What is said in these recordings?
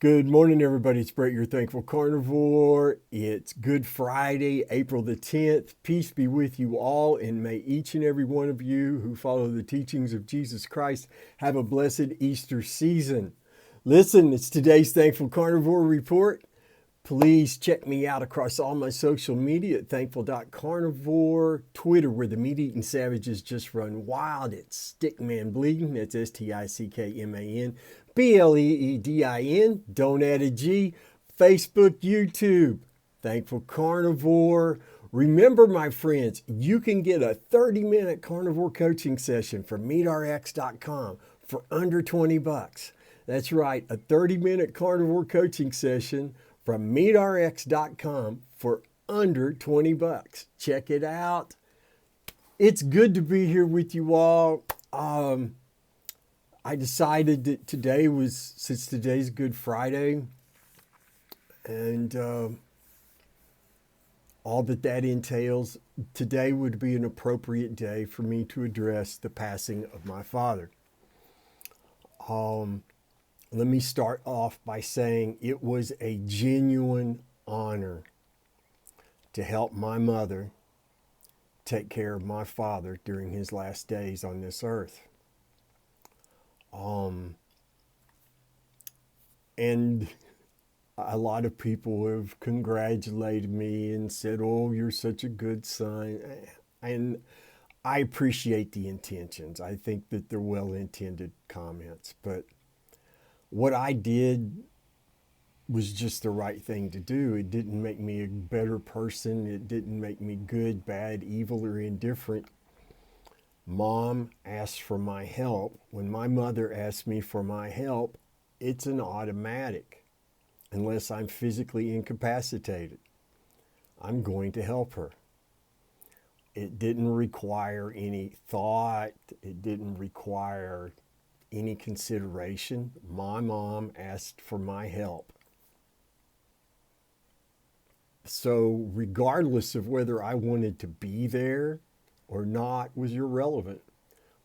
Good morning, everybody. It's Brett, your thankful carnivore. It's Good Friday, April the 10th. Peace be with you all, and may each and every one of you who follow the teachings of Jesus Christ have a blessed Easter season. Listen, it's today's Thankful Carnivore Report. Please check me out across all my social media at thankful.carnivore, Twitter, where the meat eating savages just run wild. It's Stickman Bleeding. That's Stickman. Don't add a G. Facebook, YouTube, Thankful Carnivore. Remember, my friends, you can get a 30-minute carnivore coaching session from meatrx.com for under 20 bucks. That's right, a 30-minute carnivore coaching session from meatrx.com for under 20 bucks. Check it out. It's good to be here with you all. I decided that since today's Good Friday, and all that entails, today would be an appropriate day for me to address the passing of my father. Let me start off by saying it was a genuine honor to help my mother take care of my father during his last days on this earth. And a lot of people have congratulated me and said, "Oh, you're such a good son." And I appreciate the intentions. I think that they're well-intended comments. But what I did was just the right thing to do. It didn't make me a better person. It didn't make me good, bad, evil, or indifferent. Mom asked for my help. When my mother asked me for my help, it's an automatic. Unless I'm physically incapacitated, I'm going to help her. It didn't require any thought. It didn't require any consideration. My mom asked for my help. So regardless of whether I wanted to be there or not was irrelevant.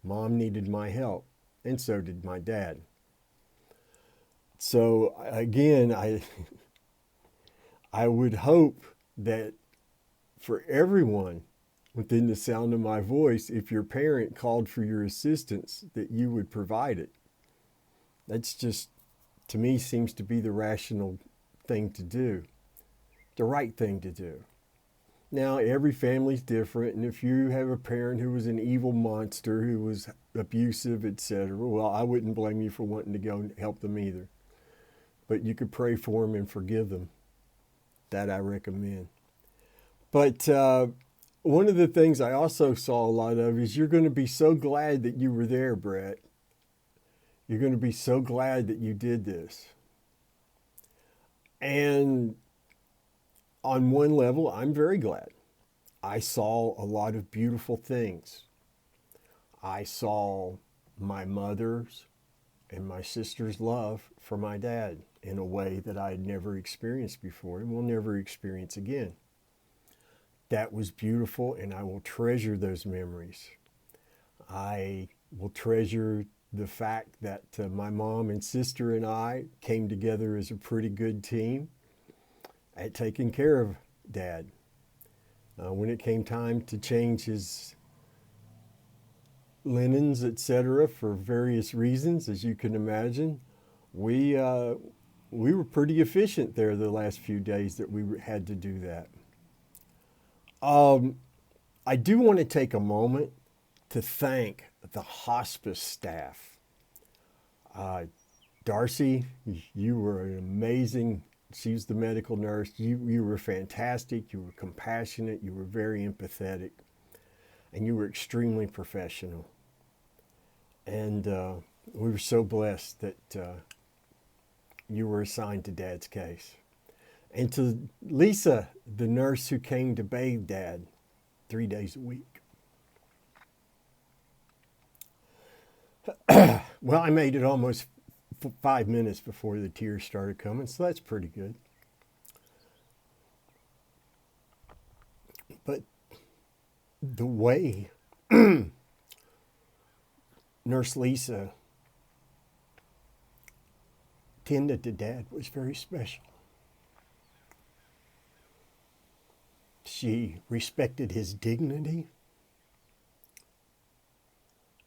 Mom needed my help, and so did my dad. So again, I would hope that for everyone within the sound of my voice, if your parent called for your assistance, that you would provide it. That's just, to me, seems to be the rational thing to do, the right thing to do. Now, every family's different, and if you have a parent who was an evil monster, who was abusive, etc., well, I wouldn't blame you for wanting to go and help them either. But you could pray for them and forgive them. That I recommend. But one of the things I also saw a lot of is you're going to be so glad that you were there, Brett. You're going to be so glad that you did this. And on one level, I'm very glad. I saw a lot of beautiful things. I saw my mother's and my sister's love for my dad in a way that I had never experienced before and will never experience again. That was beautiful, and I will treasure those memories. I will treasure the fact that my mom and sister and I came together as a pretty good team at taking care of Dad. When it came time to change his linens, etc., for various reasons, as you can imagine, we were pretty efficient there the last few days that we had to do that. I do want to take a moment to thank the hospice staff. Darcy, you were an amazing, she's the medical nurse. You were fantastic. You were compassionate. You were very empathetic. And you were extremely professional. And we were so blessed that you were assigned to Dad's case. And to Lisa, the nurse who came to bathe Dad 3 days a week. Well, I made it almost 5 minutes before the tears started coming, so that's pretty good. But the way Nurse Lisa tended to Dad was very special. She respected his dignity,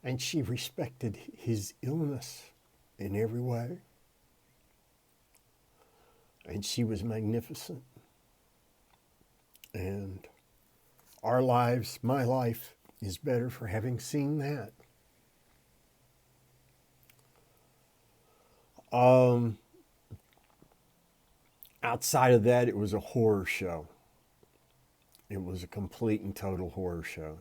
and she respected his illness in every way. And she was magnificent. And our lives, my life, is better for having seen that. Outside of that, it was a horror show. It was a complete and total horror show.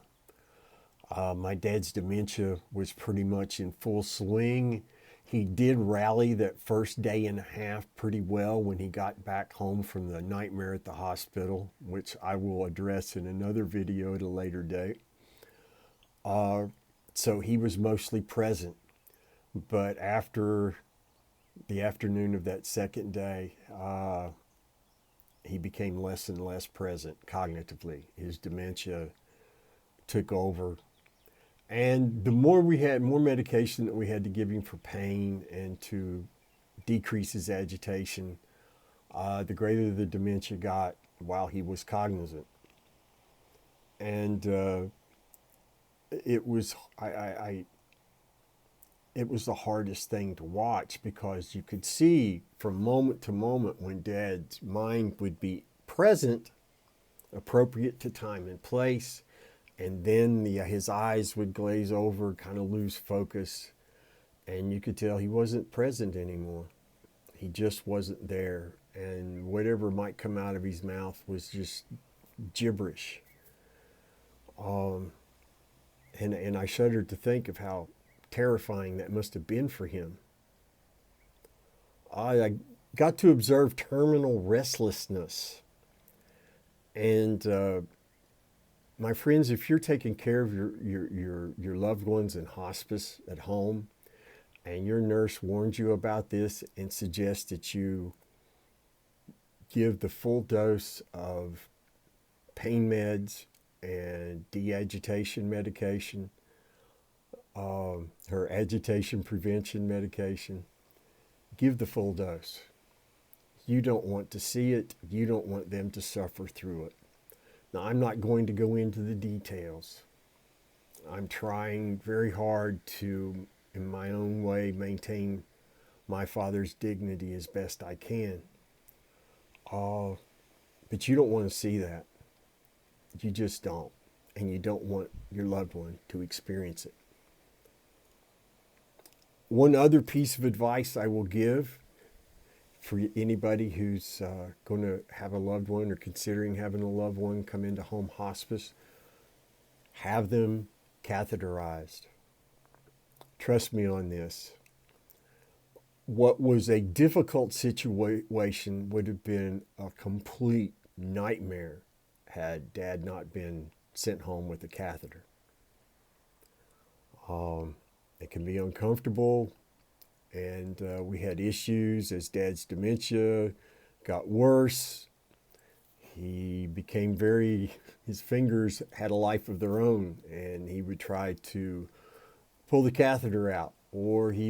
My dad's dementia was pretty much in full swing. He did rally that first day and a half pretty well when he got back home from the nightmare at the hospital, which I will address in another video at a later date. So he was mostly present. But after the afternoon of that second day, he became less and less present cognitively. His dementia took over. And the more we had, more medication that we had to give him for pain and to decrease his agitation, the greater the dementia got while he was cognizant. And it was it was the hardest thing to watch, because you could see from moment to moment when Dad's mind would be present, appropriate to time and place, and then his eyes would glaze over, kind of lose focus, and you could tell he wasn't present anymore. He just wasn't there, and whatever might come out of his mouth was just gibberish. And I shuddered to think of how terrifying that must have been for him. I got to observe terminal restlessness. And my friends, if you're taking care of your loved ones in hospice at home, and your nurse warns you about this and suggests that you give the full dose of pain meds and de-agitation medication, her agitation prevention medication, give the full dose. You don't want to see it. You don't want them to suffer through it. Now, I'm not going to go into the details. I'm trying very hard to, in my own way, maintain my father's dignity as best I can. But you don't want to see that. You just don't. And you don't want your loved one to experience it. One other piece of advice I will give for anybody who's going to have a loved one or considering having a loved one come into home hospice: have them catheterized. Trust me on this. What was a difficult situation would have been a complete nightmare had Dad not been sent home with a catheter. It can be uncomfortable, and we had issues as Dad's dementia got worse. He became his fingers had a life of their own, and he would try to pull the catheter out, or he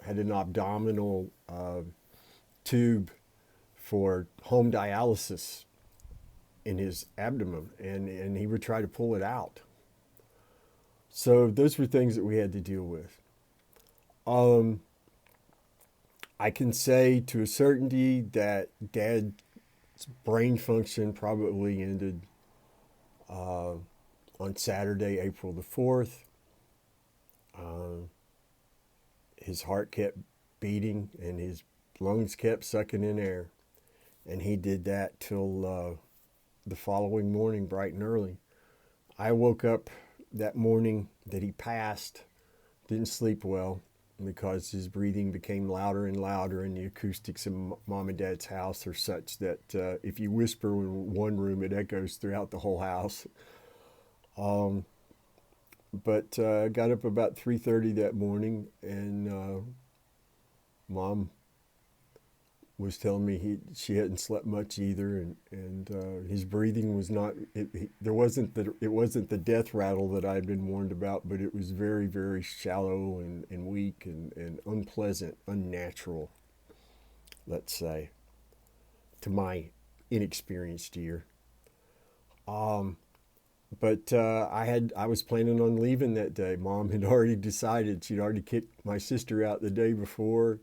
had an abdominal tube for home dialysis in his abdomen, and he would try to pull it out. So those were things that we had to deal with. I can say to a certainty that Dad's brain function probably ended on Saturday, April the 4th. His heart kept beating and his lungs kept sucking in air. And he did that till the following morning, bright and early. I woke up that morning that he passed, didn't sleep well, because his breathing became louder and louder, and the acoustics in Mom and Dad's house are such that if you whisper in one room, it echoes throughout the whole house. But I got up about 3:30 that morning, and Mom was telling me she hadn't slept much either, and his breathing was not. It wasn't the death rattle that I had been warned about, but it was very very shallow and weak and unpleasant, unnatural. Let's say, to my inexperienced ear. But I was planning on leaving that day. Mom had already decided. She'd already kicked my sister out the day before.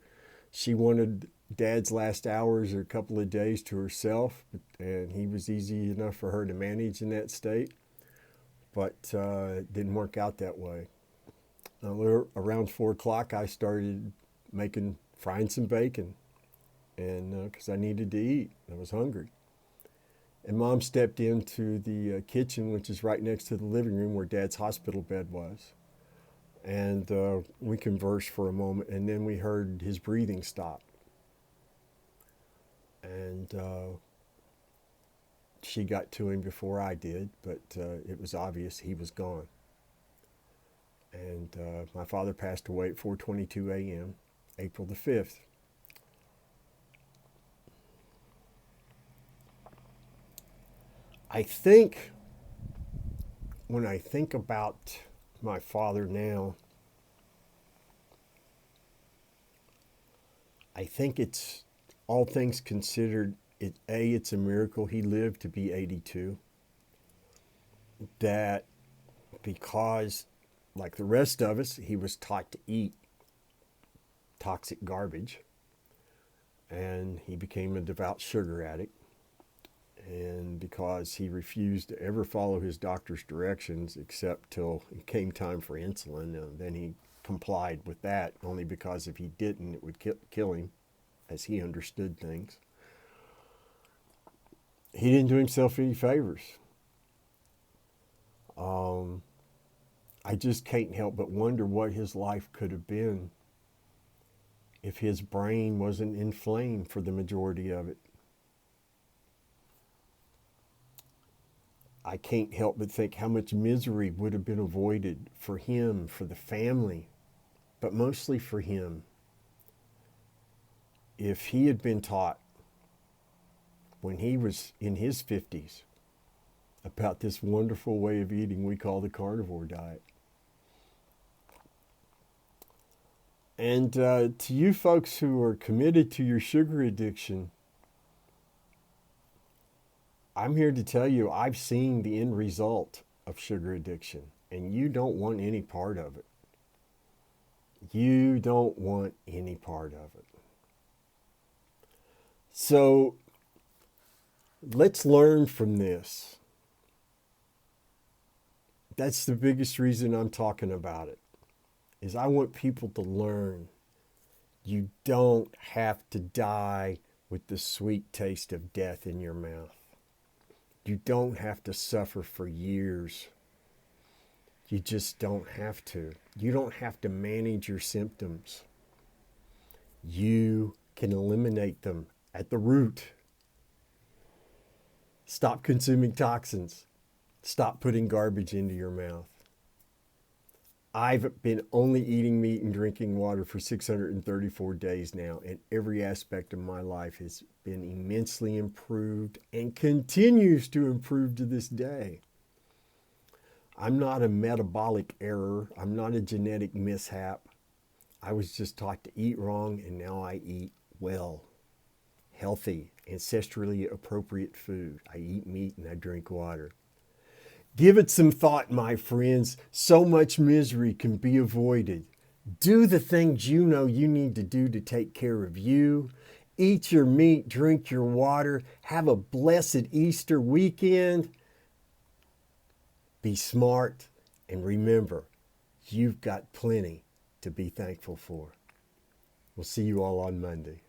She wanted Dad's last hours or a couple of days to herself, and he was easy enough for her to manage in that state. But it didn't work out that way. Around 4 o'clock, I started frying some bacon, and because I needed to eat, I was hungry. And Mom stepped into the kitchen, which is right next to the living room where Dad's hospital bed was. And we conversed for a moment, and then we heard his breathing stop. And she got to him before I did, but it was obvious he was gone. And my father passed away at 4:22 a.m., April the 5th. I think when I think about my father now, I think it's all things considered. It's a miracle he lived to be 82. That because, like the rest of us, he was taught to eat toxic garbage, and he became a devout sugar addict. And because he refused to ever follow his doctor's directions except till it came time for insulin, and then he complied with that only because if he didn't, it would kill him, as he understood things. He didn't do himself any favors. I just can't help but wonder what his life could have been if his brain wasn't inflamed for the majority of it. I can't help but think how much misery would have been avoided for him, for the family, but mostly for him, if he had been taught when he was in his 50s about this wonderful way of eating we call the carnivore diet. And to you folks who are committed to your sugar addiction, I'm here to tell you I've seen the end result of sugar addiction, and you don't want any part of it. You don't want any part of it. So let's learn from this. That's the biggest reason I'm talking about it, is I want people to learn you don't have to die with the sweet taste of death in your mouth. You don't have to suffer for years. You just don't have to. You don't have to manage your symptoms. You can eliminate them at the root. Stop consuming toxins. Stop putting garbage into your mouth. I've been only eating meat and drinking water for 634 days now, and every aspect of my life has been immensely improved and continues to improve to this day. I'm not a metabolic error. I'm not a genetic mishap. I was just taught to eat wrong, and now I eat well, healthy, ancestrally appropriate food. I eat meat and I drink water. Give it some thought, my friends. So much misery can be avoided. Do the things you know you need to do to take care of you. Eat your meat, drink your water. Have a blessed Easter weekend. Be smart, and remember, you've got plenty to be thankful for. We'll see you all on Monday.